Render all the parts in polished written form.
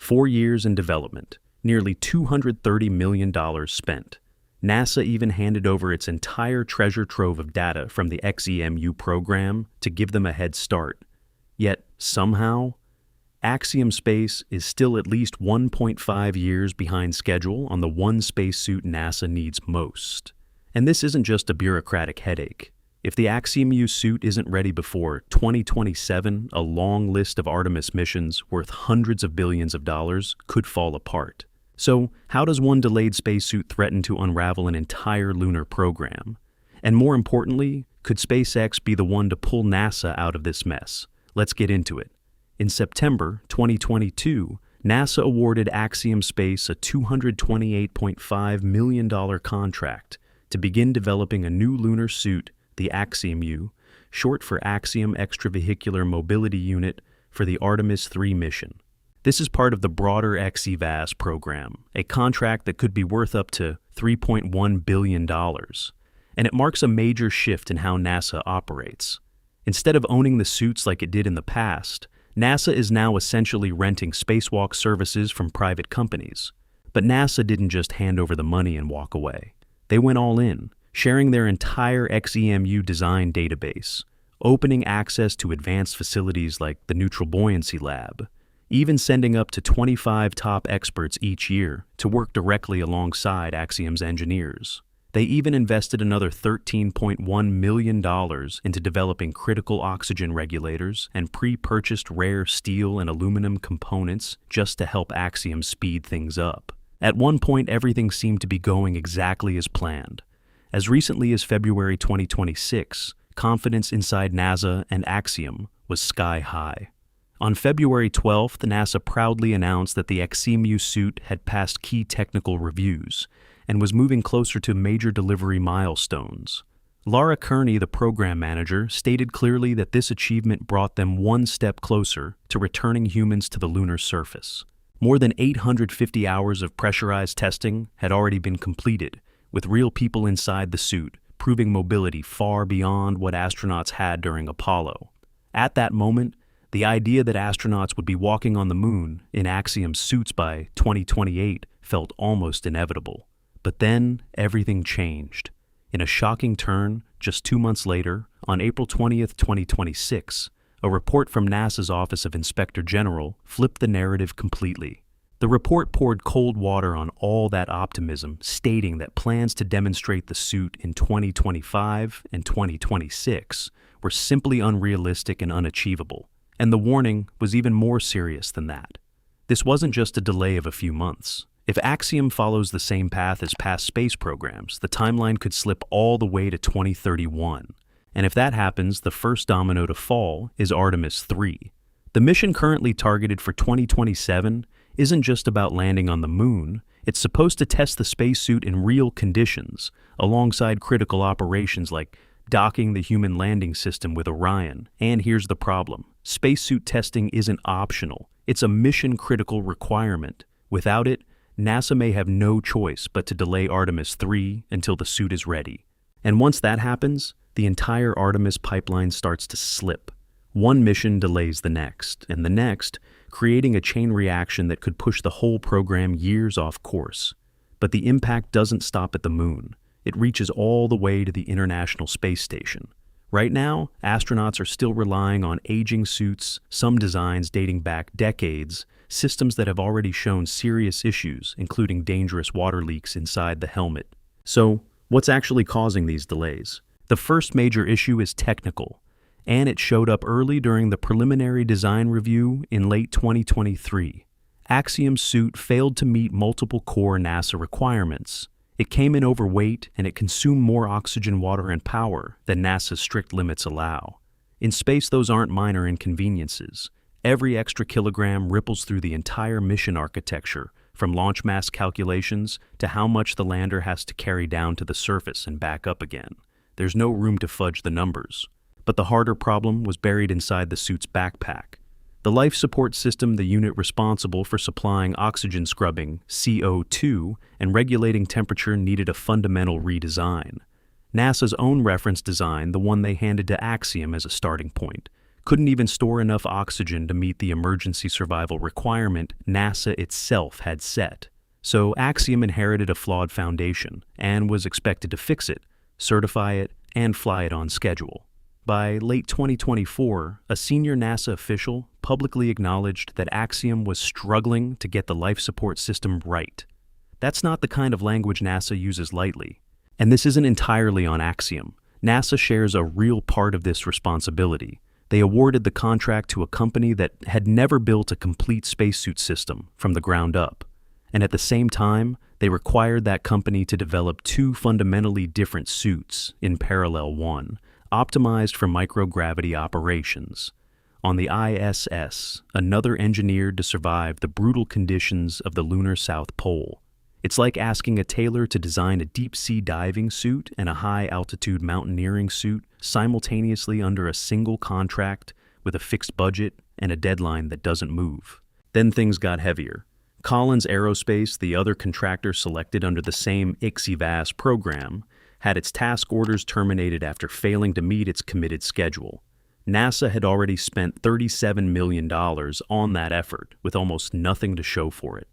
4 years in development, nearly $230 million spent. NASA even handed over its entire treasure trove of data from the xEMU program to give them a head start. Yet, somehow, Axiom Space is still at least 1.5 years behind schedule on the one spacesuit NASA needs most. And this isn't just a bureaucratic headache. If the AxEMU suit isn't ready before 2027, a long list of Artemis missions worth hundreds of billions of dollars could fall apart. So, how does one delayed spacesuit threaten to unravel an entire lunar program? And more importantly, could SpaceX be the one to pull NASA out of this mess? Let's get into it. In September 2022, NASA awarded Axiom Space a $228.5 million contract to begin developing a new lunar suit, the AxEMU, short for Axiom Extravehicular Mobility Unit, for the Artemis 3 mission. This is part of the broader xEVAS program, a contract that could be worth up to $3.1 billion. And it marks a major shift in how NASA operates. Instead of owning the suits like it did in the past, NASA is now essentially renting spacewalk services from private companies. But NASA didn't just hand over the money and walk away. They went all in, sharing their entire xEMU design database, opening access to advanced facilities like the Neutral Buoyancy Lab, even sending up to 25 top experts each year to work directly alongside Axiom's engineers. They even invested another $13.1 million into developing critical oxygen regulators and pre-purchased rare steel and aluminum components just to help Axiom speed things up. At one point, everything seemed to be going exactly as planned. As recently as February 2026, confidence inside NASA and Axiom was sky high. On February 12th, NASA proudly announced that the xEMU suit had passed key technical reviews and was moving closer to major delivery milestones. Laura Kearney, the program manager, stated clearly that this achievement brought them one step closer to returning humans to the lunar surface. More than 850 hours of pressurized testing had already been completed, with real people inside the suit, proving mobility far beyond what astronauts had during Apollo. At that moment, the idea that astronauts would be walking on the moon in Axiom suits by 2028 felt almost inevitable. But then, everything changed. In a shocking turn, just 2 months later, on April 20th, 2026, a report from NASA's Office of Inspector General flipped the narrative completely. The report poured cold water on all that optimism, stating that plans to demonstrate the suit in 2025 and 2026 were simply unrealistic and unachievable. And the warning was even more serious than that. This wasn't just a delay of a few months. If Axiom follows the same path as past space programs, the timeline could slip all the way to 2031. And if that happens, the first domino to fall is Artemis 3. The mission currently targeted for 2027 isn't just about landing on the moon. It's supposed to test the spacesuit in real conditions, alongside critical operations like docking the human landing system with Orion. And here's the problem. Spacesuit testing isn't optional. It's a mission-critical requirement. Without it, NASA may have no choice but to delay Artemis 3 until the suit is ready. And once that happens, the entire Artemis pipeline starts to slip. One mission delays the next, and the next, creating a chain reaction that could push the whole program years off course. But the impact doesn't stop at the moon. It reaches all the way to the International Space Station. Right now, astronauts are still relying on aging suits, some designs dating back decades, systems that have already shown serious issues, including dangerous water leaks inside the helmet. So, what's actually causing these delays? The first major issue is technical, and it showed up early during the preliminary design review in late 2023. Axiom's suit failed to meet multiple core NASA requirements. It came in overweight, and it consumed more oxygen, water, and power than NASA's strict limits allow. In space, those aren't minor inconveniences. Every extra kilogram ripples through the entire mission architecture, from launch mass calculations to how much the lander has to carry down to the surface and back up again. There's no room to fudge the numbers. But the harder problem was buried inside the suit's backpack. The life support system, the unit responsible for supplying oxygen scrubbing, CO2, and regulating temperature, needed a fundamental redesign. NASA's own reference design, the one they handed to Axiom as a starting point, couldn't even store enough oxygen to meet the emergency survival requirement NASA itself had set. So Axiom inherited a flawed foundation and was expected to fix it, certify it, and fly it on schedule. By late 2024, a senior NASA official publicly acknowledged that Axiom was struggling to get the life support system right. That's not the kind of language NASA uses lightly. And this isn't entirely on Axiom. NASA shares a real part of this responsibility. They awarded the contract to a company that had never built a complete spacesuit system from the ground up. And at the same time, they required that company to develop two fundamentally different suits in parallel one, optimized for microgravity operations. On the ISS, another engineered to survive the brutal conditions of the lunar South Pole. It's like asking a tailor to design a deep-sea diving suit and a high-altitude mountaineering suit simultaneously under a single contract with a fixed budget and a deadline that doesn't move. Then things got heavier. Collins Aerospace, the other contractor selected under the same xEVAS program, had its task orders terminated after failing to meet its committed schedule. NASA had already spent $37 million on that effort, with almost nothing to show for it.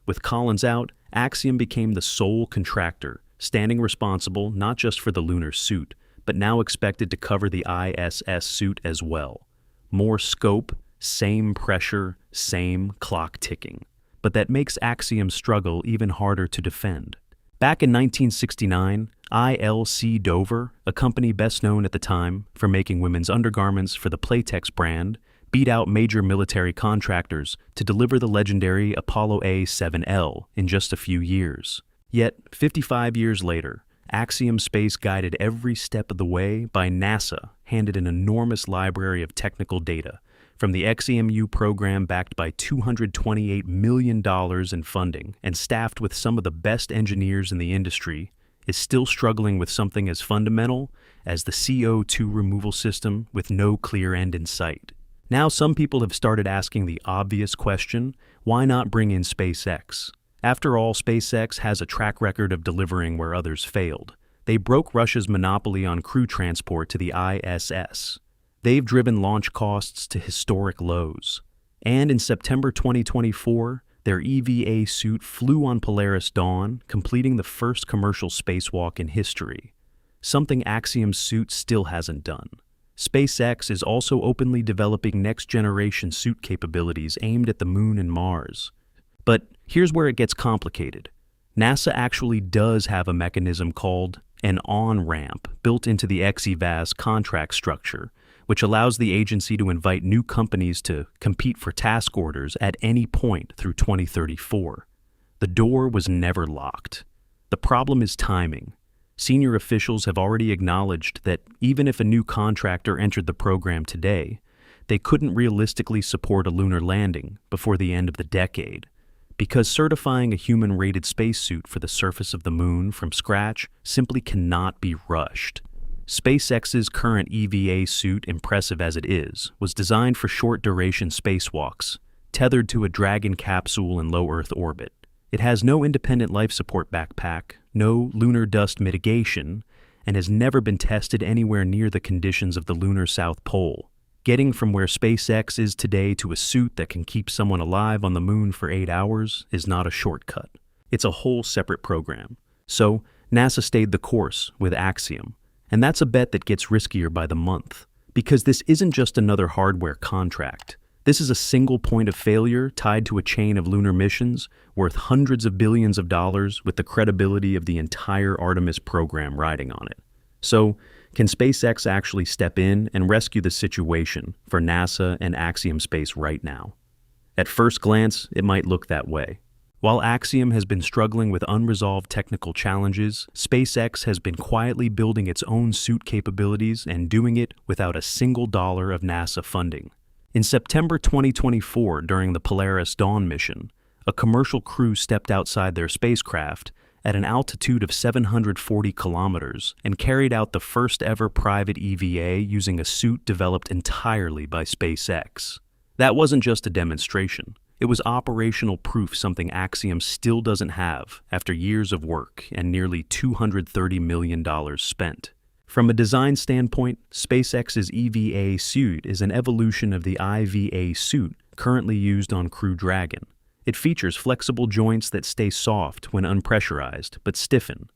With Collins out, Axiom became the sole contractor, standing responsible not just for the lunar suit, but now expected to cover the ISS suit as well. More scope, same pressure, same clock ticking. But that makes Axiom's struggle even harder to defend. Back in 1969, ILC Dover, a company best known at the time for making women's undergarments for the Playtex brand, beat out major military contractors to deliver the legendary Apollo A-7L in just a few years. Yet, 55 years later, Axiom Space, guided every step of the way by NASA, handed an enormous library of technical data, from the xEMU program backed by $228 million in funding and staffed with some of the best engineers in the industry, is still struggling with something as fundamental as the CO2 removal system with no clear end in sight. Now some people have started asking the obvious question, why not bring in SpaceX? After all, SpaceX has a track record of delivering where others failed. They broke Russia's monopoly on crew transport to the ISS. They've driven launch costs to historic lows. And in September 2024, their EVA suit flew on Polaris Dawn, completing the first commercial spacewalk in history, something Axiom's suit still hasn't done. SpaceX is also openly developing next-generation suit capabilities aimed at the Moon and Mars. But here's where it gets complicated. NASA actually does have a mechanism called an on-ramp built into the xEVAS contract structure, which allows the agency to invite new companies to compete for task orders at any point through 2034. The door was never locked. The problem is timing. Senior officials have already acknowledged that even if a new contractor entered the program today, they couldn't realistically support a lunar landing before the end of the decade, because certifying a human-rated spacesuit for the surface of the Moon from scratch simply cannot be rushed. SpaceX's current EVA suit, impressive as it is, was designed for short-duration spacewalks, tethered to a Dragon capsule in low Earth orbit. It has no independent life support backpack, no lunar dust mitigation, and has never been tested anywhere near the conditions of the lunar South Pole. Getting from where SpaceX is today to a suit that can keep someone alive on the Moon for 8 hours is not a shortcut. It's a whole separate program. So, NASA stayed the course with Axiom. And that's a bet that gets riskier by the month, because this isn't just another hardware contract. This is a single point of failure tied to a chain of lunar missions worth hundreds of billions of dollars with the credibility of the entire Artemis program riding on it. So, can SpaceX actually step in and rescue the situation for NASA and Axiom Space right now? At first glance, it might look that way. While Axiom has been struggling with unresolved technical challenges, SpaceX has been quietly building its own suit capabilities and doing it without a single dollar of NASA funding. In September 2024, during the Polaris Dawn mission, a commercial crew stepped outside their spacecraft at an altitude of 740 kilometers and carried out the first ever private EVA using a suit developed entirely by SpaceX. That wasn't just a demonstration. It was operational proof, something Axiom still doesn't have after years of work and nearly $230 million spent. From a design standpoint, SpaceX's EVA suit is an evolution of the IVA suit currently used on Crew Dragon. It features flexible joints that stay soft when unpressurized, but stiffen.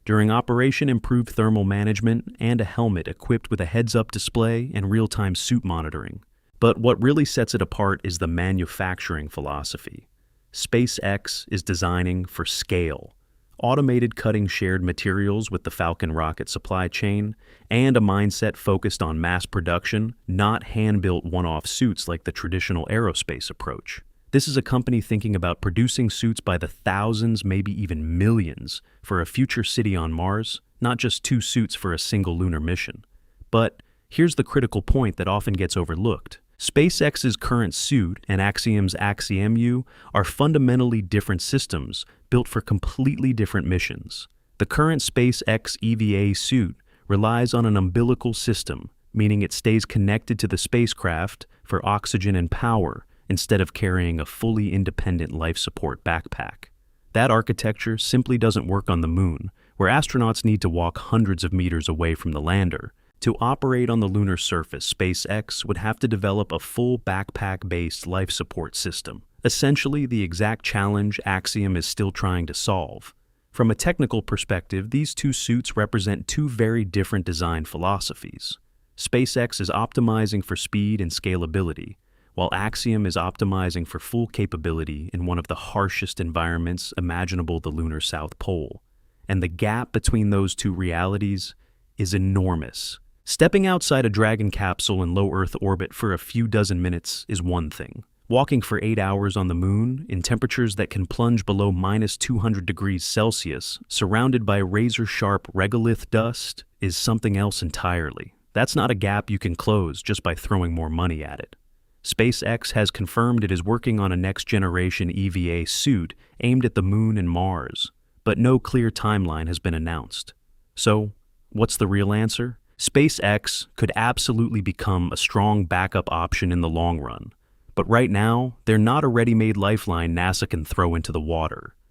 During operation, improved thermal management and a helmet equipped with a heads-up display and real-time suit monitoring. But what really sets it apart is the manufacturing philosophy. SpaceX is designing for scale. Automated cutting shared materials with the Falcon rocket supply chain, and a mindset focused on mass production, not hand-built one-off suits like the traditional aerospace approach. This is a company thinking about producing suits by the thousands, maybe even millions, for a future city on Mars, not just 2 suits for a single lunar mission. But here's the critical point that often gets overlooked. SpaceX's current suit and Axiom's AxEMU are fundamentally different systems built for completely different missions. The current SpaceX EVA suit relies on an umbilical system, meaning it stays connected to the spacecraft for oxygen and power instead of carrying a fully independent life support backpack. That architecture simply doesn't work on the moon, where astronauts need to walk hundreds of meters away from the lander. To operate on the lunar surface, SpaceX would have to develop a full backpack-based life support system, essentially the exact challenge Axiom is still trying to solve. From a technical perspective, these 2 suits represent 2 very different design philosophies. SpaceX is optimizing for speed and scalability, while Axiom is optimizing for full capability in one of the harshest environments imaginable, the lunar South Pole. And the gap between those 2 realities is enormous. Stepping outside a Dragon capsule in low Earth orbit for a few dozen minutes is one thing. Walking for 8 hours on the moon in temperatures that can plunge below minus 200 degrees Celsius, surrounded by razor-sharp regolith dust, is something else entirely. That's not a gap you can close just by throwing more money at it. SpaceX has confirmed it is working on a next-generation EVA suit aimed at the moon and Mars, but no clear timeline has been announced. So, what's the real answer? SpaceX could absolutely become a strong backup option in the long run, but right now, they're not a ready-made lifeline NASA can throw into the water.